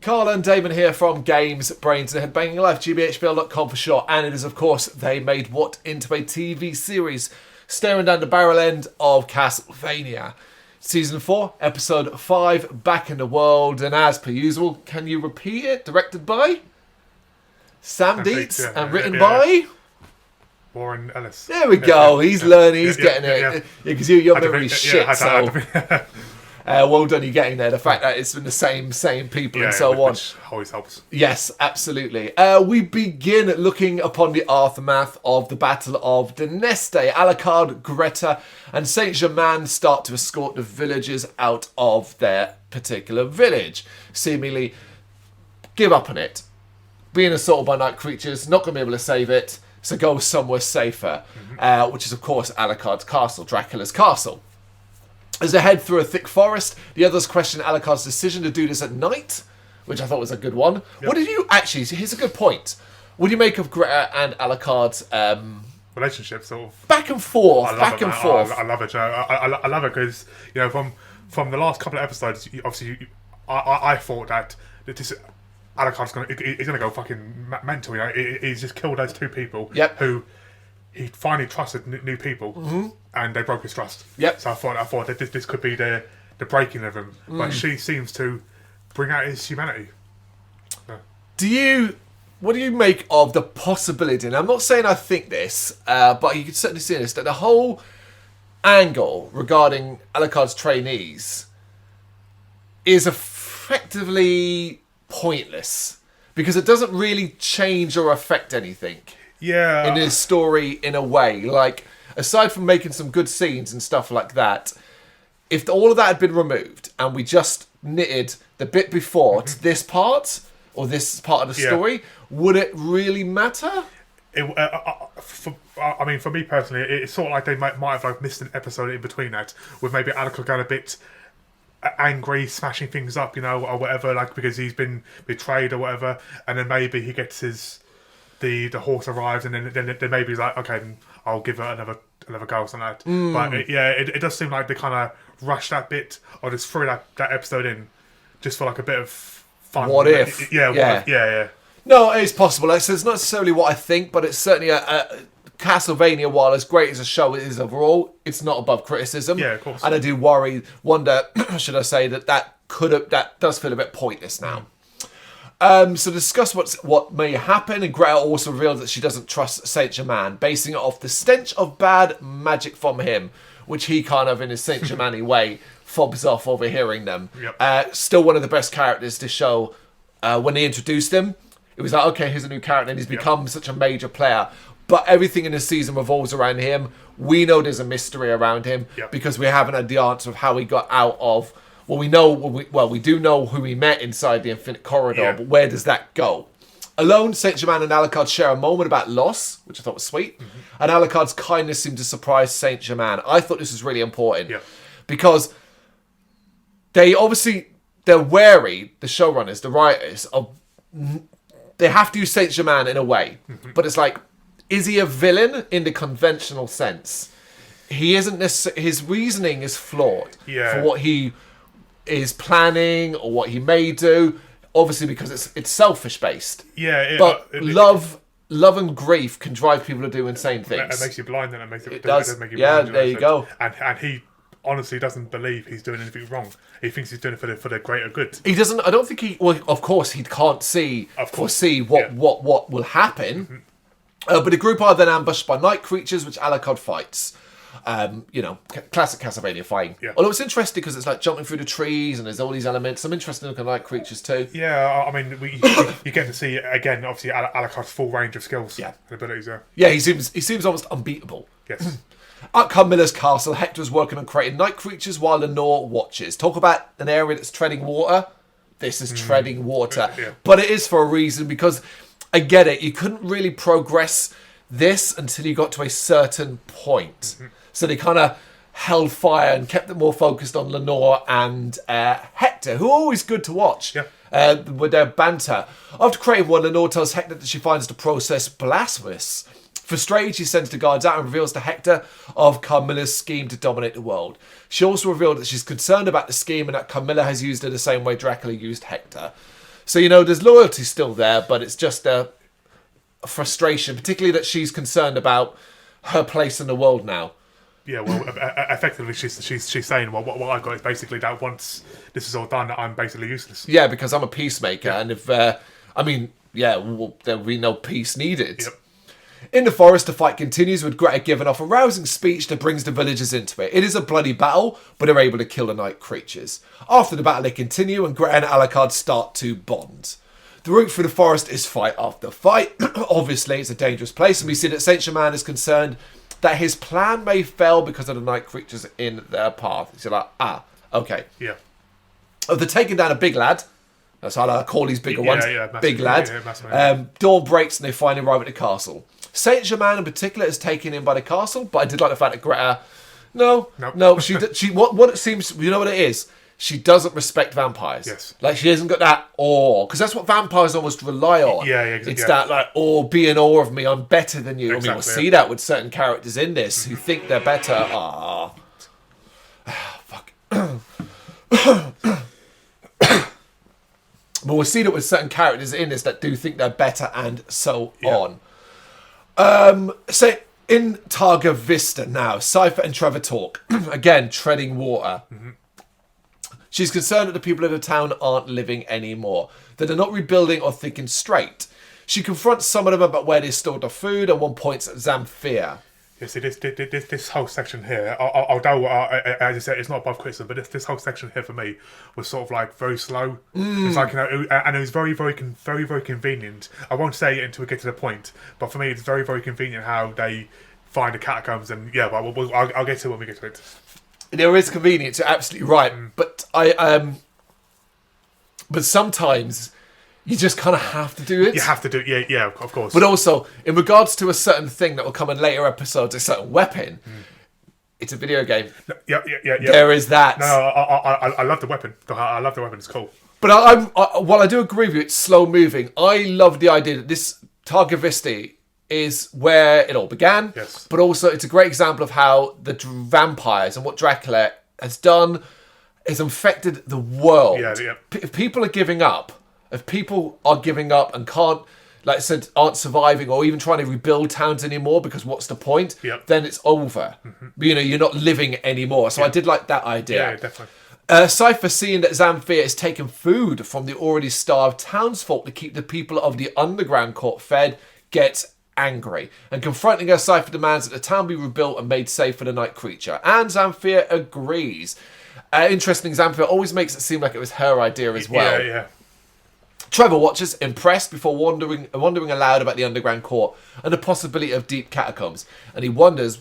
Carl and Damon here from Brrraains A Head-Banging Life, gbhblofficial for short, and it is of course they made what into a TV series, staring down the barrel end of Castlevania. Season 4, episode 5, Back in the World, and as per usual, can you repeat it? Directed by Sam Dietz and written by Warren Ellis. There we go. He's learning. He's getting it. Because your memory's shit. So well done. You getting there. The fact that it's been the same people and so on. Which always helps. Yes, absolutely. We begin looking upon the aftermath of the Battle of Dyneste. Alucard, Greta, and Saint Germain start to escort the villagers out of their particular village, seemingly give up on it. Being assaulted by night creatures, not going to be able to save it. So go somewhere safer, which is, of course, Alucard's castle, Dracula's castle. As they head through a thick forest, the others question Alucard's decision to do this at night, which I thought was a good one. Yep. What did you... Actually, here's a good point. What do you make of Greta and Alucard's... relationship, sort of... Back and forth, I love it, Joe. I love it because, you know, from the last couple of episodes, obviously, I thought that this... Alucard's he's gonna go fucking mental. You know, he's just killed those two people who he finally trusted new people, and they broke his trust. Yep. So I thought that this could be the breaking of him, but she seems to bring out his humanity. Yeah. What do you make of the possibility? And I'm not saying I think this, but you can certainly see this, that the whole angle regarding Alucard's trainees is effectively pointless because it doesn't really change or affect anything in his story in a way. Like, aside from making some good scenes and stuff like that, if all of that had been removed and we just knitted the bit before to this part or this part of the story, would it really matter? I mean, for me personally, it's sort of like they might have like missed an episode in between that, with maybe Alucard going a bit angry, smashing things up, you know, or whatever, like because he's been betrayed or whatever, and then maybe he gets the horse arrives, and then maybe he's like, okay, I'll give it another go or something like that. But it does seem like they kind of rushed that bit, or just threw that episode in just for like a bit of fun. What if? Yeah. No, it's possible. It's not necessarily what I think, but it's certainly a Castlevania, while as great as a show is overall, it's not above criticism. Yeah, of course. And I do wonder, should I say, that does feel a bit pointless now. So discuss what may happen, and Greta also reveals that she doesn't trust Saint Germain, basing it off the stench of bad magic from him, which he kind of, in his Saint Germain way, fobs off overhearing them. Yep. Still one of the best characters to show. When they introduced him, it was like, okay, here's a new character, and he's become such a major player. But everything in the season revolves around him. We know there's a mystery around him because we haven't had the answer of how he got out of... Well, we do know who he met inside the Infinite Corridor, but where does that go? Alone, Saint Germain and Alucard share a moment about loss, which I thought was sweet. And Alucard's kindness seemed to surprise Saint Germain. I thought this was really important because they're wary, the showrunners, the writers, of... They have to use Saint Germain in a way, but it's like, is he a villain in the conventional sense? He isn't necessarily... His reasoning is flawed for what he is planning or what he may do. Obviously, because it's selfish based. But love and grief can drive people to do insane things. It makes you blind, and it does. Make you blind, there you go. And he honestly doesn't believe he's doing anything wrong. He thinks he's doing it for the greater good. He doesn't. I don't think he. Well, of course, he can't foresee what will happen. But the group are then ambushed by night creatures, which Alucard fights. Classic Castlevania fighting. Although it's interesting because it's like jumping through the trees and there's all these elements. Some interesting looking night creatures too. Yeah, I mean, you get to see again, obviously, Alucard's full range of skills and abilities. He seems almost unbeatable. Yes. At Carmilla's castle, Hector's working on creating night creatures while Lenore watches. Talk about an area that's treading water. This is treading water, but it is for a reason because. I get it. You couldn't really progress this until you got to a certain point. So they kind of held fire and kept it more focused on Lenore and Hector, who are always good to watch with their banter. After creating one, Lenore tells Hector that she finds the process blasphemous. Frustrated, she sends the guards out and reveals to Hector of Carmilla's scheme to dominate the world. She also revealed that she's concerned about the scheme and that Carmilla has used it the same way Dracula used Hector. So, there's loyalty still there, but it's just a frustration, particularly that she's concerned about her place in the world now. Yeah, well, effectively, she's saying, well, what I've got is basically that once this is all done, I'm basically useless. Yeah, because I'm a peacemaker, and if, there'll be no peace needed. Yep. In the forest, the fight continues with Greta giving off a rousing speech that brings the villagers into it. It is a bloody battle, but they're able to kill the night creatures. After the battle, they continue, and Greta and Alucard start to bond. The route through the forest is fight after fight. Obviously, it's a dangerous place, and we see that Saint Germain is concerned that his plan may fail because of the night creatures in their path. So like, okay. Yeah. Oh, they're taking down a big lad. That's how I call these bigger ones. Massive, big lad. Dawn breaks and they finally arrive at the castle. Saint Germain in particular is taken in by the castle, but I did like the fact that Greta... No. She what it seems... You know what it is? She doesn't respect vampires. Yes. Like, she hasn't got that awe. Because that's what vampires almost rely on. Yeah, exactly. It's that, like, be in awe of me. I'm better than you. Exactly, we'll see that with certain characters in this who think they're better. Fuck. But we'll see that with certain characters in this that do think they're better and so on. So in Targa Vista now, Cypher and Trevor talk. Again, treading water. Mm-hmm. She's concerned that the people of the town aren't living anymore, that they're not rebuilding or thinking straight. She confronts some of them about where they stored their food, and one points at Zamfir. Yeah, see, this whole section here, although, as I said, it's not above criticism, but this whole section here for me was sort of like very slow. It's like, and it was very, very convenient. I won't say it until we get to the point, but for me, it's very, very convenient how they find the catacombs, and yeah, but I'll get to it when we get to it. There is convenience, you're absolutely right, but but sometimes you just kind of have to do it. You have to do it, yeah, of course. But also, in regards to a certain thing that will come in later episodes, a certain weapon, it's a video game. Yeah. There is that. No, I love the weapon. I love the weapon, it's cool. But while I do agree with you, it's slow moving, I love the idea that this Targa Vista is where it all began. Yes. But also, it's a great example of how the vampires and what Dracula has done has infected the world. Yeah. If people are giving up, and can't, like I said, aren't surviving or even trying to rebuild towns anymore because what's the point? Yep. Then it's over. Mm-hmm. You're not living anymore. So I did like that idea. Yeah, definitely. Cypher, seeing that Zamfir is taking food from the already starved townsfolk to keep the people of the underground court fed, gets angry. And confronting her, Cypher demands that the town be rebuilt and made safe for the night creature. And Zamfir agrees. Interesting, Zamfir always makes it seem like it was her idea as well. Yeah. Trevor watches, impressed, before wondering aloud about the underground court and the possibility of deep catacombs. And he wonders,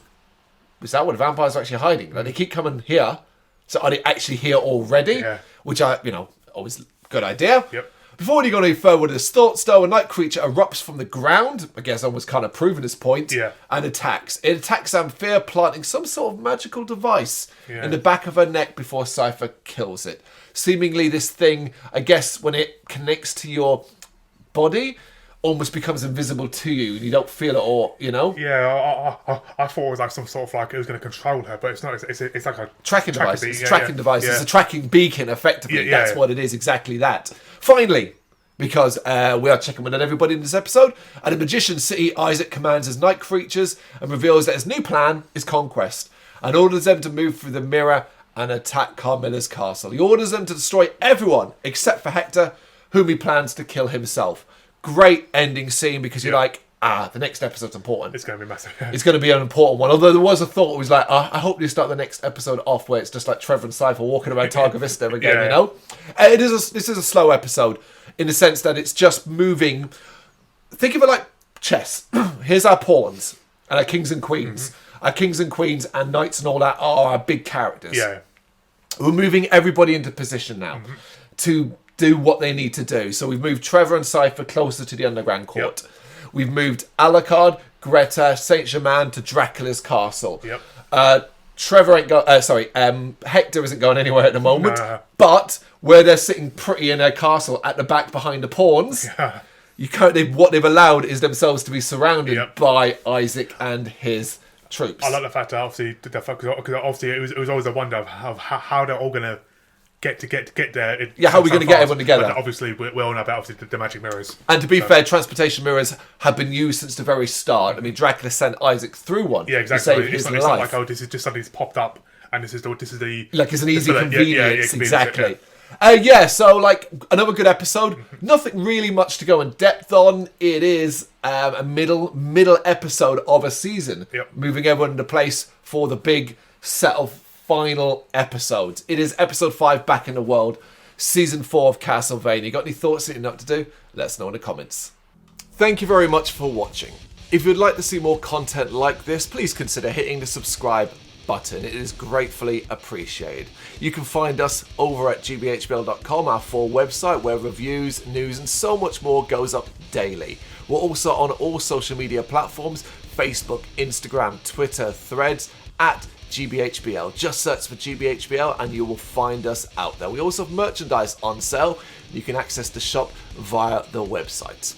is that where the vampires are actually hiding? Like, they keep coming here, so are they actually here already? Yeah. Which always good idea. Yep. Before he got any further with his thoughts, though, a night creature erupts from the ground. I guess I was kind of proving his point. Yeah. And attacks. It attacks Zamfir, planting some sort of magical device in the back of her neck before Cypher kills it. Seemingly this thing, I guess, when it connects to your body, almost becomes invisible to you and you don't feel it or, Yeah, I thought it was like some sort of like it was going to control her, but it's not. It's like a tracking device. It's a tracking device. Yeah. It's a tracking beacon, effectively. Yeah. That's what it is, exactly that. Finally, because we are checking in on everybody in this episode, at a magician's city, Isaac commands his night creatures and reveals that his new plan is conquest and orders them to move through the mirror and attack Carmilla's castle. He orders them to destroy everyone except for Hector, whom he plans to kill himself. Great ending scene because you're like, the next episode's important. It's going to be massive. It's going to be an important one. Although there was a thought, it was like, I hope you start the next episode off where it's just like Trevor and Cypher walking around Targa Vista again, This is a slow episode in the sense that it's just moving. Think of it like chess. Here's our pawns and our kings and queens. Mm-hmm. Our kings and queens and knights and all that are our big characters. Yeah. We're moving everybody into position now to do what they need to do. So we've moved Trevor and Cypher closer to the underground court. Yep. We've moved Alucard, Greta, Saint Germain to Dracula's castle. Yep. Hector isn't going anywhere at the moment. No. But where they're sitting pretty in their castle at the back behind the pawns, what they've allowed is themselves to be surrounded by Isaac and his troops. I like the fact that obviously it was always a wonder of how they're all going to get there. How are we going to get everyone together? But obviously, we all know about obviously the magic mirrors. And to be fair, transportation mirrors have been used since the very start. I mean, Dracula sent Isaac through one Yeah, exactly. to save his It's life. not like, oh, this is just something that's popped up, and this is the Like, it's an easy convenience. convenience, Exactly. So like another good episode. Nothing really much to go in depth on. It is a middle episode of a season, moving everyone into place for the big set of final episodes. It is episode 5, Back in the World, season 4 of Castlevania. Got any thoughts that you know what to do? Let us know in the comments. Thank you very much for watching. If you'd like to see more content like this, please consider hitting the subscribe button. It is gratefully appreciated. You can find us over at gbhbl.com, our full website where reviews, news and so much more goes up daily. We're also on all social media platforms: Facebook, Instagram, Twitter, Threads, at GBHBL. Just search for GBHBL and you will find us out there. We also have merchandise on sale. You can access the shop via the website.